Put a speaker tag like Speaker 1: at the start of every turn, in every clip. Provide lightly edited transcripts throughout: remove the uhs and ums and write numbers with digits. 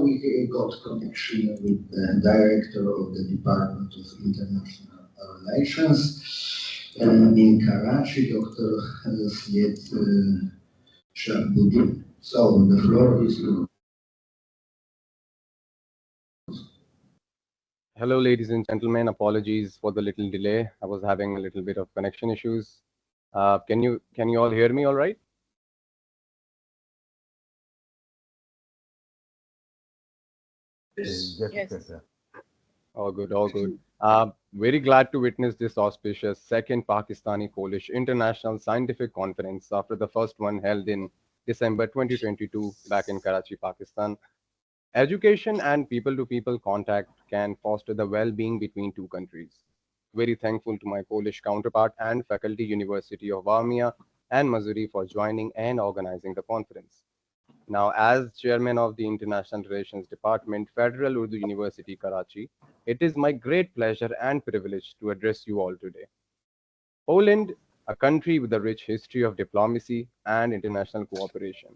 Speaker 1: we got connection with the director of the Department of International Relations in Karachi, Dr. Syed Shahabuddin. So the floor is yours.
Speaker 2: Hello, ladies and gentlemen. Apologies for the little delay. I was having a little bit of connection issues. Can you all hear me all right?
Speaker 3: Yes.
Speaker 2: All good, all good. Very glad to witness this auspicious second Pakistani Polish International Scientific Conference after the first one held in December 2022 back in Karachi, Pakistan. Education and people-to-people contact can foster the well-being between two countries. Very thankful to my Polish counterpart and faculty University of Warmia and Mazury for joining and organizing the conference. Now, as chairman of the International Relations Department, Federal Urdu University, Karachi, it is my great pleasure and privilege to address you all today. Poland, a country with a rich history of diplomacy and international cooperation,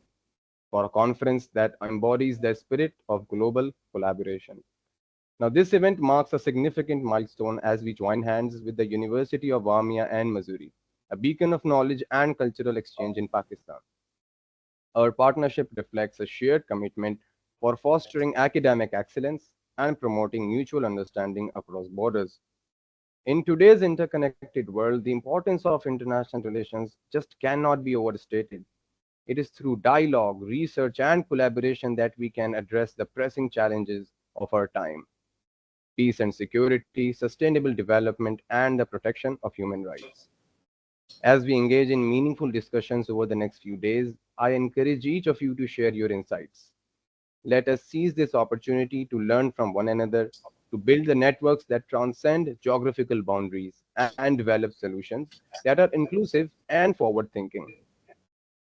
Speaker 2: for a conference that embodies the spirit of global collaboration. Now, this event marks a significant milestone as we join hands with the University of Warmia and Mazury, a beacon of knowledge and cultural exchange in Pakistan. Our partnership reflects a shared commitment for fostering academic excellence and promoting mutual understanding across borders. In today's interconnected world, the importance of international relations just cannot be overstated. It is through dialogue, research, and collaboration that we can address the pressing challenges of our time: peace and security, sustainable development, and the protection of human rights. As we engage in meaningful discussions over the next few days, I encourage each of you to share your insights. Let us seize this opportunity to learn from one another, to build the networks that transcend geographical boundaries and develop solutions that are inclusive and forward thinking.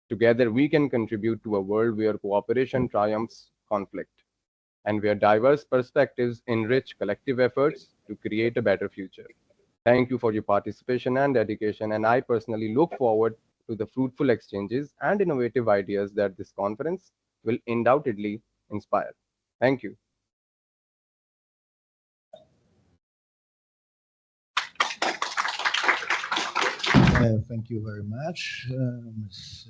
Speaker 2: Together, we can contribute to a world where cooperation triumphs conflict and where diverse perspectives enrich collective efforts to create a better future. Thank you for your participation and dedication, and I personally look forward to the fruitful exchanges and innovative ideas that this conference will undoubtedly inspire. Thank you.
Speaker 1: Thank you very much, Ms.